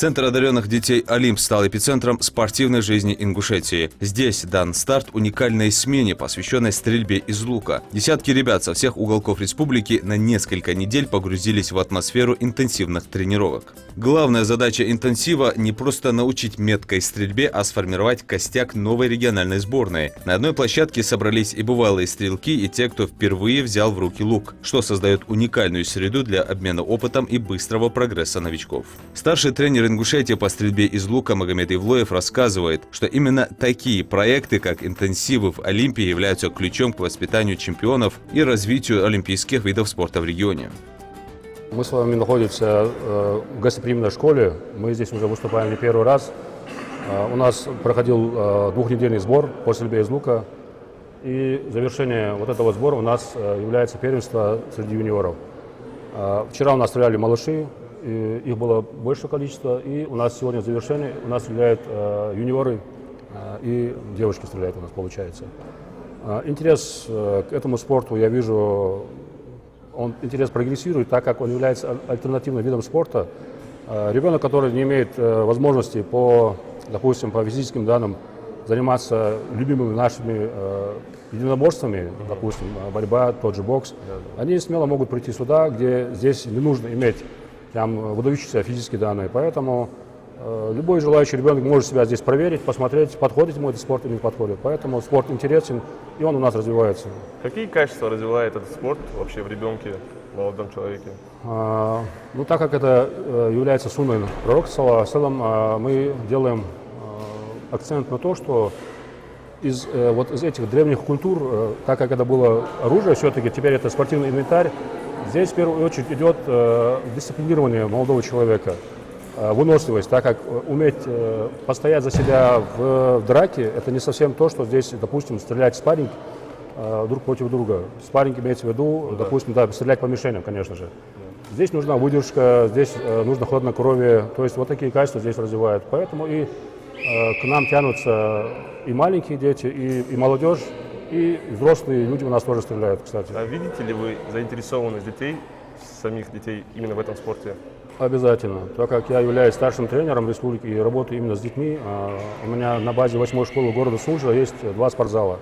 Центр одаренных детей «Олимп» стал эпицентром спортивной жизни Ингушетии. Здесь дан старт уникальной смене, посвященной стрельбе из лука. Десятки ребят со всех уголков республики на несколько недель погрузились в атмосферу интенсивных тренировок. Главная задача интенсива – не просто научить меткой стрельбе, а сформировать костяк новой региональной сборной. На одной площадке собрались и бывалые стрелки, и те, кто впервые взял в руки лук, что создает уникальную среду для обмена опытом и быстрого прогресса новичков. Старший тренер Ингушетии по стрельбе из лука Магомед Ивлоев рассказывает, что именно такие проекты, как интенсивы в Олимпе, являются ключом к воспитанию чемпионов и развитию олимпийских видов спорта в регионе. Мы с вами находимся в гостеприимной школе. Мы здесь уже выступаем не первый раз. У нас проходил двухнедельный сбор по стрельбе из лука. И завершение вот этого сбора у нас является первенство среди юниоров. Вчера у нас стреляли малыши, их было большее количество. И у нас сегодня завершение, у нас стреляют юниоры и девушки стреляют у нас, получается. Интерес к этому спорту, я вижу, интерес прогрессирует, так как он является альтернативным видом спорта. Ребенок, который не имеет возможности допустим, по физическим данным заниматься любимыми нашими единоборствами, допустим, борьба, тот же бокс, они смело могут прийти сюда, где здесь не нужно иметь прям выдающиеся физические данные. Поэтому любой желающий ребенок может себя здесь проверить, посмотреть, подходит ему этот спорт или не подходит. Поэтому спорт интересен, и он у нас развивается. Какие качества развивает этот спорт вообще в ребенке, в молодом человеке? Ну, так как это является сунной пророка, в целом мы делаем акцент на то, что из этих древних культур, так как это было оружие, все-таки теперь это спортивный инвентарь, здесь в первую очередь идет дисциплинирование молодого человека. Выносливость, так как уметь постоять за себя в драке, это не совсем то, что здесь, допустим, стрелять в спарринг друг против друга. Спарринг имеется в виду, допустим, да, стрелять по мишеням, конечно же. Здесь нужна выдержка, здесь нужно хладнокровие, то есть вот такие качества здесь развивают. Поэтому и к нам тянутся и маленькие дети, и молодежь, и взрослые люди у нас тоже стреляют, кстати. А видите ли вы заинтересованность детей, самих детей именно в этом спорте? Обязательно. Так как я являюсь старшим тренером республики и работаю именно с детьми, у меня на базе 8-й школы города Сунжа есть 2 спортзала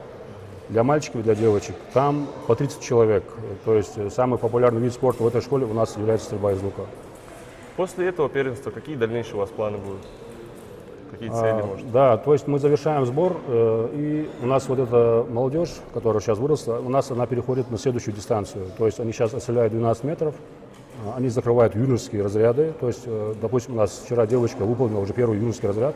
для мальчиков и для девочек. Там по 30 человек. То есть самый популярный вид спорта в этой школе у нас является стрельба из лука. После этого первенства какие дальнейшие у вас планы будут? Какие цели, может? Да, то есть мы завершаем сбор, и у нас вот эта молодежь, которая сейчас выросла, у нас она переходит на следующую дистанцию. То есть они сейчас отстреляют 12 метров. Они закрывают юношеские разряды, то есть, допустим, у нас вчера девочка выполнила уже первый юношеский разряд,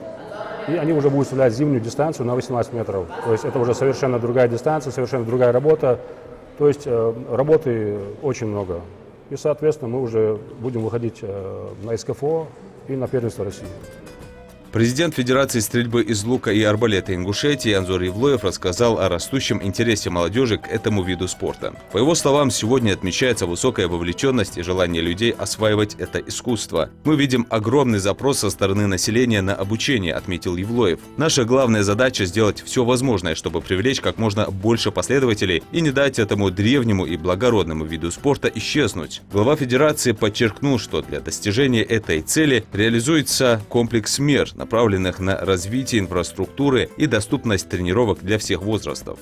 и они уже будут стрелять зимнюю дистанцию на 18 метров. То есть это уже совершенно другая дистанция, совершенно другая работа, то есть работы очень много. И, соответственно, мы уже будем выходить на СКФО и на первенство России. Президент Федерации стрельбы из лука и арбалета Ингушетии Анзор Ивлоев рассказал о растущем интересе молодежи к этому виду спорта. По его словам, сегодня отмечается высокая вовлеченность и желание людей осваивать это искусство. Мы видим огромный запрос со стороны населения на обучение, отметил Ивлоев. Наша главная задача – сделать все возможное, чтобы привлечь как можно больше последователей и не дать этому древнему и благородному виду спорта исчезнуть. Глава Федерации подчеркнул, что для достижения этой цели реализуется комплекс мер, направленных на развитие инфраструктуры и доступность тренировок для всех возрастов.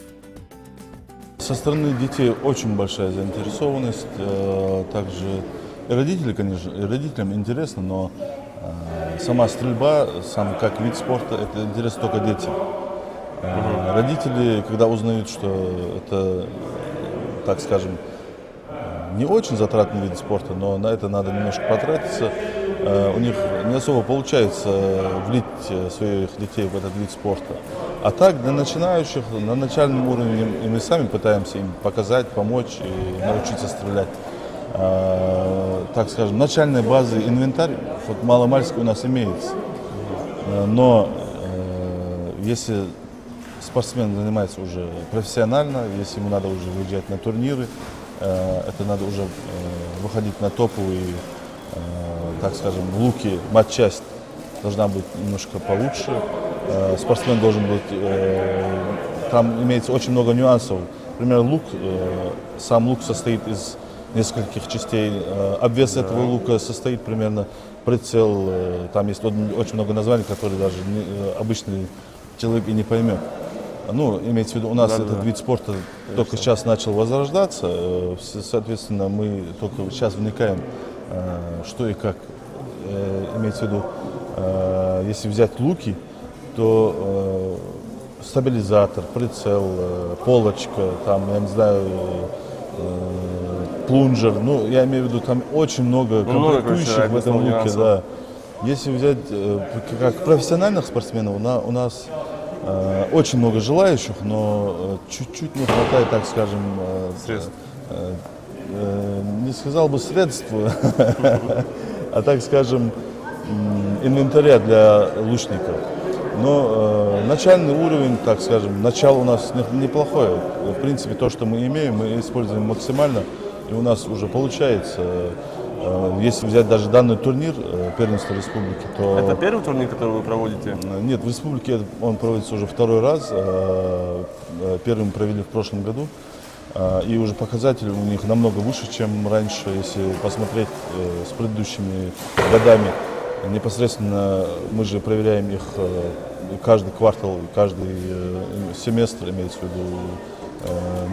Со стороны детей очень большая заинтересованность, также и родители, конечно, и родителям интересно, но сама стрельба, сам как вид спорта, это интересно только детям. Родители, когда узнают, что это, так скажем, не очень затратный вид спорта, но на это надо немножко потратиться, у них не особо получается влить своих детей в этот вид спорта. А так, для начинающих, на начальном уровне, и мы сами пытаемся им показать, помочь и научиться стрелять. Так скажем, начальной базы инвентарь, вот маломальски у нас имеется. Но если спортсмен занимается уже профессионально, если ему надо уже выезжать на турниры, это надо уже выходить на топовые, так скажем, луки, матчасть должна быть немножко получше. Спортсмен должен быть, там имеется очень много нюансов. Например, лук, сам лук состоит из нескольких частей. Обвес этого лука состоит примерно прицел, там есть очень много названий, которые даже обычный человек и не поймет. Ну, имеется в виду, у нас этот вид спорта только сейчас начал возрождаться, соответственно, мы только сейчас вникаем, что и как. Имеется в виду, если взять луки, то стабилизатор, прицел, полочка, там, я не знаю, плунжер, ну, я имею в виду, там очень много комплектующих в этом луке, да. Если взять как профессиональных спортсменов, у нас очень много желающих, но чуть-чуть не хватает, так скажем, Средств. Не сказал бы средств, а так скажем, инвентаря для лучников. Но начальный уровень, так скажем, начало у нас неплохое. В принципе, то, что мы имеем, мы используем максимально, и у нас уже получается. Если взять даже данный турнир первенства республики, то... Это первый турнир, который вы проводите? Нет, в республике он проводится уже второй раз. Первым провели в прошлом году. И уже показатели у них намного выше, чем раньше, если посмотреть с предыдущими годами. Непосредственно мы же проверяем их каждый квартал, каждый семестр, имеется в виду,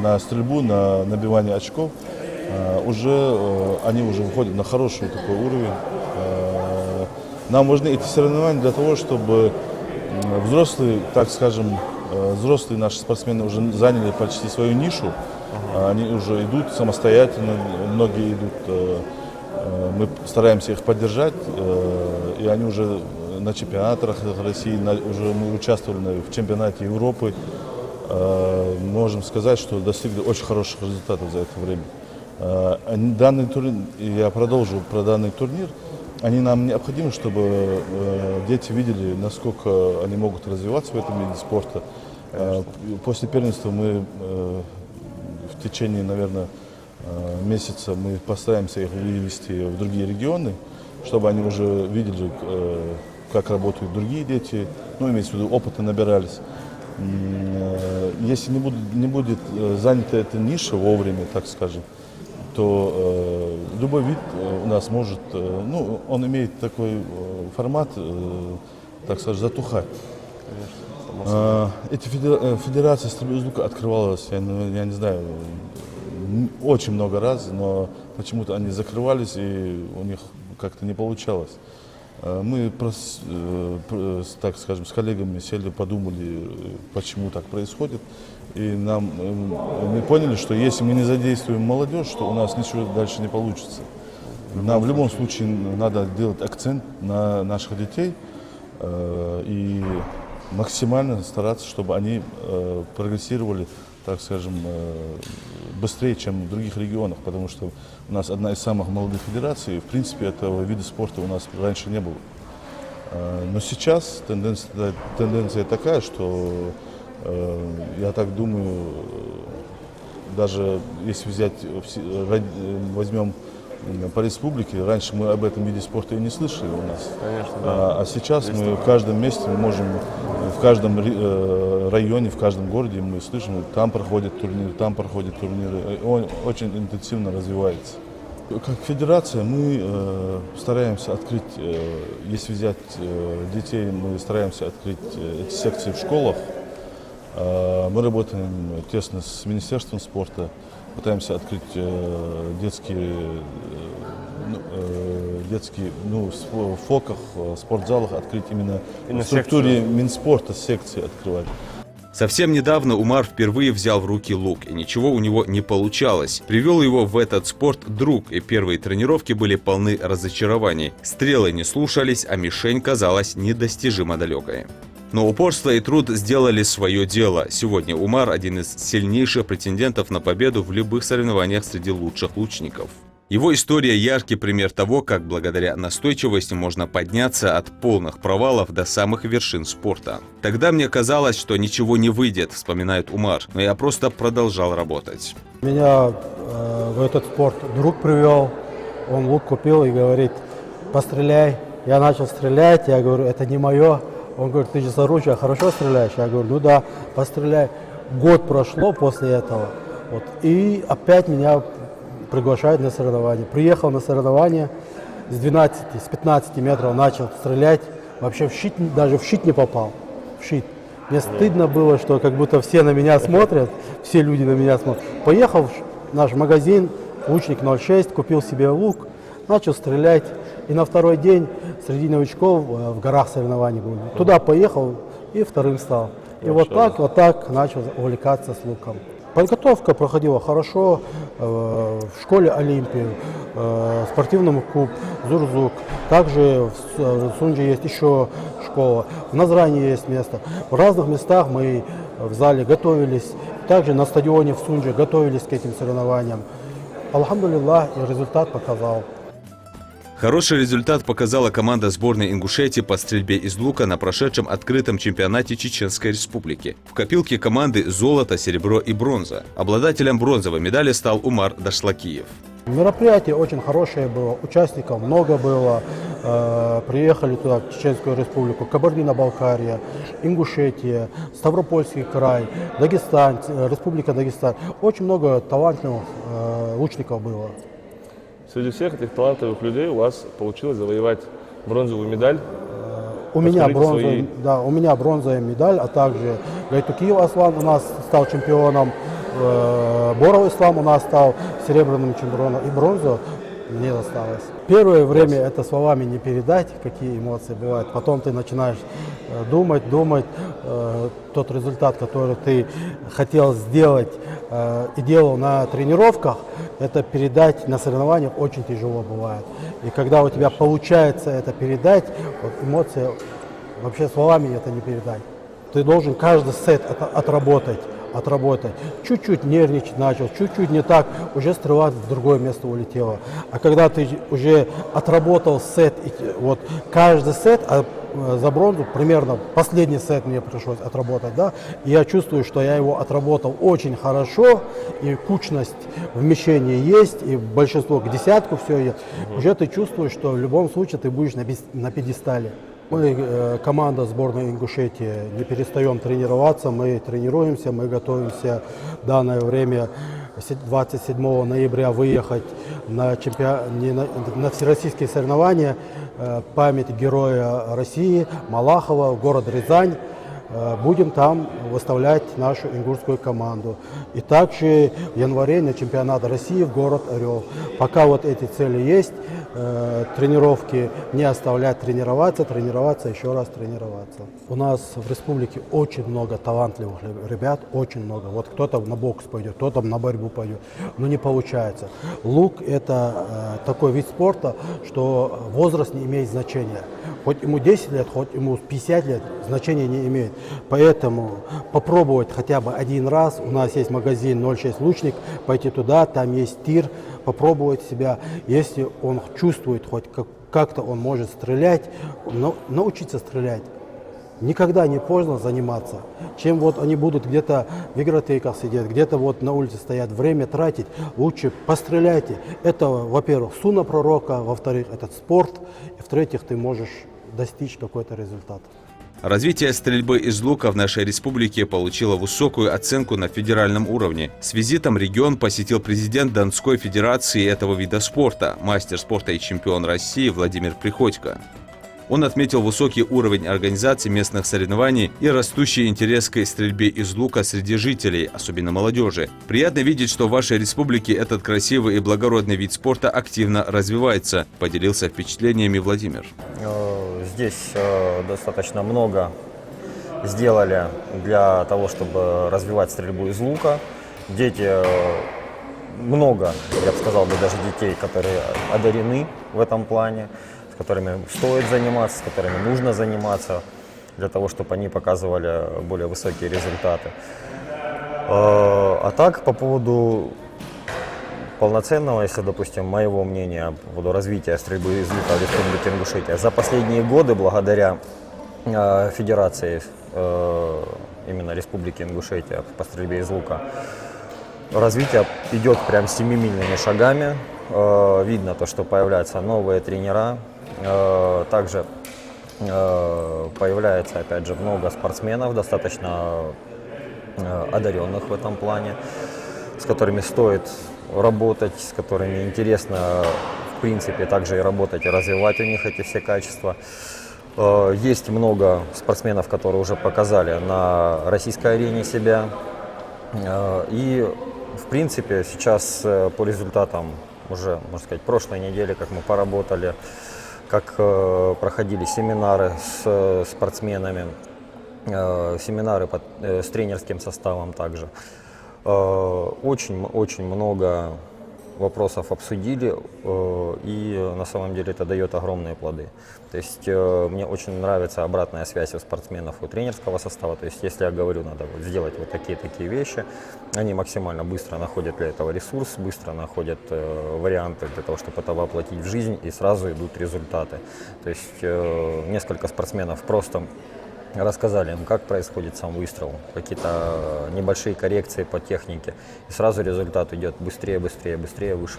на стрельбу, на набивание очков. Они уже выходят на хороший такой уровень. Нам важны эти соревнования для того, чтобы взрослые, так скажем, взрослые наши спортсмены уже заняли почти свою нишу. Они уже идут самостоятельно, многие идут, мы стараемся их поддержать, и они уже на чемпионатах России, уже мы участвовали в чемпионате Европы. Можем сказать, что достигли очень хороших результатов за это время. Данный турнир, я продолжу про данный турнир, они нам необходимы, чтобы дети видели, насколько они могут развиваться в этом виде спорта. После первенства мы в течение, наверное, месяца мы постараемся их вывести в другие регионы, чтобы они уже видели, как работают другие дети, ну, имеется в виду, опыта набирались. Если не будет занята эта ниша вовремя, так скажем, то любой вид у нас может, ну, он имеет такой формат, так скажем, затухать. Эти федерации стрельбы из лука открывалась, я не знаю, очень много раз, но почему-то они закрывались и у них как-то не получалось. Мы, так скажем, с коллегами сели, подумали, почему так происходит. И мы поняли, что если мы не задействуем молодежь, то у нас ничего дальше не получится. Нам в любом случае надо делать акцент на наших детей и максимально стараться, чтобы они прогрессировали, так скажем, быстрее, чем в других регионах, потому что у нас одна из самых молодых федераций, и, в принципе, этого вида спорта у нас раньше не было. Но сейчас тенденция такая, что, я так думаю, даже если возьмем по республике, раньше мы об этом виде спорта и не слышали у нас. Конечно, да. А сейчас мы в каждом месте можем, в каждом районе, в каждом городе мы слышим, там проходят турниры, и он очень интенсивно развивается. Как федерация мы стараемся открыть, если взять детей, мы стараемся открыть эти секции в школах. Мы работаем тесно с Министерством спорта, пытаемся открыть детские, в ФОКах, спортзалах открыть именно в структуре Минспорта секции открывать. Совсем недавно Умар впервые взял в руки лук, и ничего у него не получалось. Привел его в этот спорт друг, и первые тренировки были полны разочарований. Стрелы не слушались, а мишень казалась недостижимо далекой. Но упорство и труд сделали свое дело. Сегодня Умар – один из сильнейших претендентов на победу в любых соревнованиях среди лучших лучников. Его история – яркий пример того, как благодаря настойчивости можно подняться от полных провалов до самых вершин спорта. «Тогда мне казалось, что ничего не выйдет», – вспоминает Умар, но я просто продолжал работать. Меня в этот спорт друг привел, он лук купил и говорит: постреляй. Я начал стрелять, я говорю: это не мое. Он говорит: ты же с оружия хорошо стреляешь? Я говорю: ну да, постреляй. Год прошло после этого, вот, и опять меня приглашают на соревнования. Приехал на соревнования, с 12, с 15 метров начал стрелять, вообще в щит, даже в щит не попал, в щит. Мне стыдно было, что как будто все на меня смотрят, все люди на меня смотрят. Поехал в наш магазин, лучник 06, купил себе лук, начал стрелять. И на второй день среди новичков в горах соревнований были. Туда поехал и вторым стал. И вот так начал увлекаться с луком. Подготовка проходила хорошо в школе Олимпии, спортивном клуб Зурзук. Также в Сунже есть еще школа, в Назране есть место. В разных местах мы в зале готовились. Также на стадионе в Сунже готовились к этим соревнованиям. Алхамдулиллах, и результат показал. Хороший результат показала команда сборной Ингушетии по стрельбе из лука на прошедшем открытом чемпионате Чеченской Республики. В копилке команды золото, серебро и бронза. Обладателем бронзовой медали стал Умар Дашлакиев. Мероприятие очень хорошее было, участников много было. Приехали туда, в Чеченскую Республику, Кабардино-Балкария, Ингушетия, Ставропольский край, Дагестан, Республика Дагестан. Очень много талантливых лучников было. Среди всех этих талантливых людей у вас получилось завоевать бронзовую медаль. У меня бронзовая медаль, а также Гайтукиев Аслан у нас стал чемпионом, Боров Ислам у нас стал серебряным чемпионом, и бронзу мне досталось. Первое время это словами не передать, какие эмоции бывают. Потом ты начинаешь думать, тот результат, который ты хотел сделать и делал на тренировках, это передать на соревнованиях очень тяжело бывает. И когда у тебя получается это передать, вот эмоции вообще словами это не передать. Ты должен каждый сет отработать. Чуть-чуть нервничать начал, чуть-чуть не так, уже стрела в другое место улетела. А когда ты уже отработал сет, вот каждый сет, за бронзу примерно последний сет мне пришлось отработать, да, и я чувствую, что я его отработал очень хорошо, и кучность вмещения есть, и большинство к десятку все есть. Уже ты чувствуешь, что в любом случае ты будешь на пьедестале. Мы, команда сборной Ингушетии, не перестаем тренироваться, мы тренируемся, мы готовимся в данное время 27 ноября выехать на всероссийские соревнования памяти Героя России Малахова, город Рязань. Будем там выставлять нашу ингушскую команду. И также в январе на чемпионат России в город Орел. Пока вот эти цели есть, тренировки не оставлять тренироваться, еще раз тренироваться. У нас в республике очень много талантливых ребят, очень много. Вот кто-то на бокс пойдет, кто-то на борьбу пойдет, но не получается. Лук – это такой вид спорта, что возраст не имеет значения. Хоть ему 10 лет, хоть ему 50 лет, значения не имеет. Поэтому попробовать хотя бы один раз, у нас есть магазин 06 Лучник, пойти туда, там есть тир, попробовать себя. Если он чувствует, хоть как-то он может стрелять, научиться стрелять. Никогда не поздно заниматься. Чем вот они будут где-то в игротеках сидеть, где-то вот на улице стоят, время тратить, лучше постреляйте. Это, во-первых, сунна пророка, во-вторых, этот спорт, и в-третьих, ты можешь достичь какой-то результат. Развитие стрельбы из лука в нашей республике получило высокую оценку на федеральном уровне. С визитом регион посетил президент Донской федерации этого вида спорта, мастер спорта и чемпион России Владимир Приходько. Он отметил высокий уровень организации местных соревнований и растущий интерес к стрельбе из лука среди жителей, особенно молодежи. Приятно видеть, что в вашей республике этот красивый и благородный вид спорта активно развивается, поделился впечатлениями Владимир. Здесь достаточно много сделали для того, чтобы развивать стрельбу из лука. Дети, много, я бы сказал, даже детей, которые одарены в этом плане, с которыми стоит заниматься, с которыми нужно заниматься, для того, чтобы они показывали более высокие результаты. А так, по поводу полноценного, если, допустим, моего мнения по поводу развития стрельбы из лука в Республике Ингушетия, за последние годы, благодаря Федерации именно Республики Ингушетия по стрельбе из лука, развитие идет прям семимильными шагами. Видно то, что появляются новые тренера. Также появляется, опять же, много спортсменов, достаточно одаренных в этом плане, с которыми стоит работать, с которыми интересно в в принципе, также и работать, и развивать у них эти все качества. Есть много спортсменов, которые уже показали на российской арене себя. И, в принципе, сейчас по результатам уже, можно сказать, прошлой недели, как мы поработали, как проходили семинары с спортсменами, семинары с тренерским составом также. Очень много вопросов обсудили, и на самом деле это дает огромные плоды. То есть мне очень нравится обратная связь у спортсменов, у тренерского состава. То есть если я говорю, надо вот сделать вот такие вещи, они максимально быстро находят для этого ресурс, быстро находят варианты для того, чтобы это воплотить в жизнь, и сразу идут результаты. То есть несколько спортсменов просто рассказали им, как происходит сам выстрел, какие-то небольшие коррекции по технике, и сразу результат идет быстрее, выше.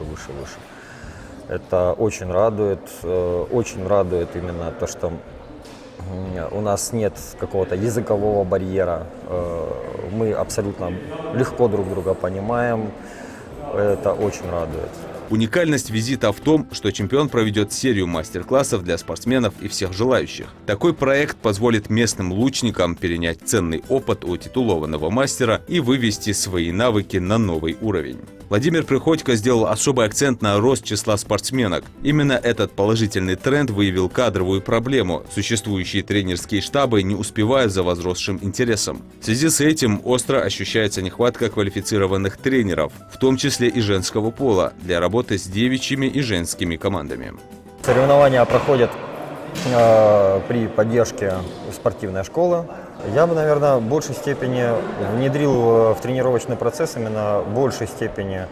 Это очень радует именно то, что у нас нет какого-то языкового барьера, мы абсолютно легко друг друга понимаем, это очень радует. Уникальность визита в том, что чемпион проведет серию мастер-классов для спортсменов и всех желающих. Такой проект позволит местным лучникам перенять ценный опыт у титулованного мастера и вывести свои навыки на новый уровень. Владимир Приходько сделал особый акцент на рост числа спортсменок. Именно этот положительный тренд выявил кадровую проблему. Существующие тренерские штабы не успевают за возросшим интересом. В связи с этим остро ощущается нехватка квалифицированных тренеров, в том числе и женского пола, для работы с девичьими и женскими командами. Соревнования проходят при поддержке спортивной школы. Я бы, наверное, в большей степени внедрил в тренировочный процесс именно в большей степени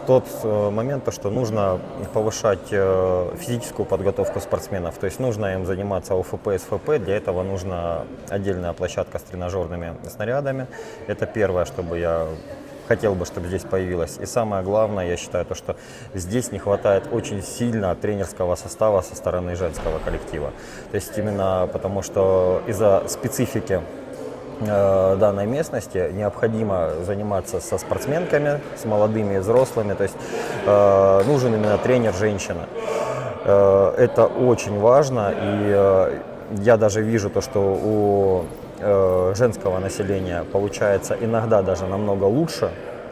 тот момент, что нужно повышать физическую подготовку спортсменов. То есть нужно им заниматься ОФП, СФП. Для этого нужна отдельная площадка с тренажерными снарядами. Это первое, чтобы я хотел бы, чтобы здесь появилось. И самое главное, я считаю, то, что здесь не хватает очень сильно тренерского состава со стороны женского коллектива. То есть именно потому, что из-за специфики данной местности необходимо заниматься со спортсменками, с молодыми и взрослыми. То есть нужен именно тренер-женщина. Это очень важно. И я даже вижу то, что у женского населения получается иногда даже намного лучше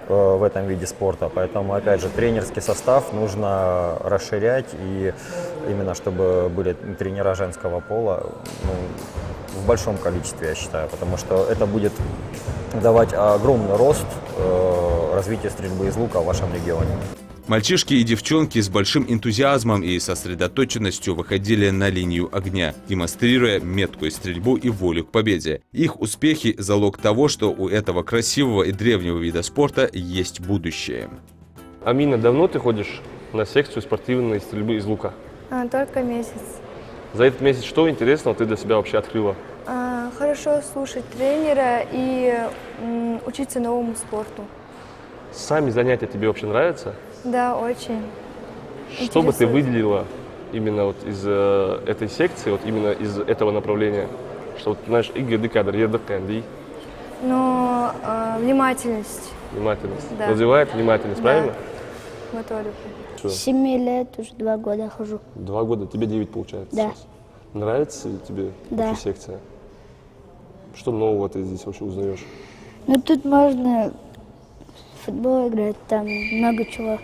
в этом виде спорта, поэтому опять же тренерский состав нужно расширять, и именно чтобы были тренера женского пола в большом количестве, я считаю, потому что это будет давать огромный рост развитию стрельбы из лука в вашем регионе. Мальчишки и девчонки с большим энтузиазмом и сосредоточенностью выходили на линию огня, демонстрируя меткую стрельбу и волю к победе. Их успехи – залог того, что у этого красивого и древнего вида спорта есть будущее. Амина, давно ты ходишь на секцию спортивной стрельбы из лука? Только месяц. За этот месяц что интересного ты для себя вообще открыла? Хорошо слушать тренера и учиться новому спорту. Сами занятия тебе вообще нравятся? Да, очень. Что бы ты выделила именно вот из этой секции, вот именно из этого направления? Что вот, знаешь, игры кадр, едоканди. Но внимательность. Внимательность. Да. Развивает внимательность, Да. правильно? Моторику. Что? 7 лет, уже 2 года хожу. 2 года, тебе 9 получается Да. сейчас. Нравится ли тебе Да. вообще секция? Что нового ты здесь вообще узнаешь? Ну тут можно в футбол играть, там много чего.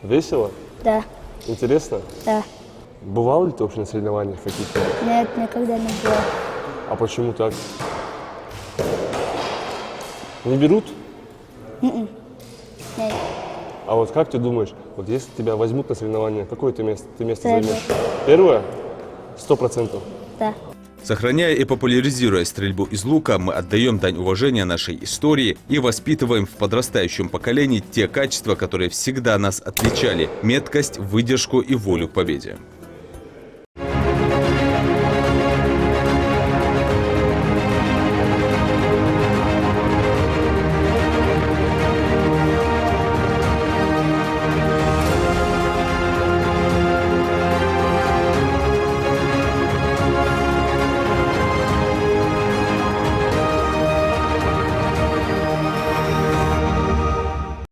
Весело? Да, Интересно? да. Бывал ли ты вообще на соревнованиях каких-то? Нет, никогда не было. А почему так? Не берут? Нет. А вот как ты думаешь, вот если тебя возьмут на соревнования, какое ты место Первое. займешь? Первое? 100%. Да. Сохраняя и популяризируя стрельбу из лука, мы отдаем дань уважения нашей истории и воспитываем в подрастающем поколении те качества, которые всегда нас отличали – меткость, выдержку и волю к победе.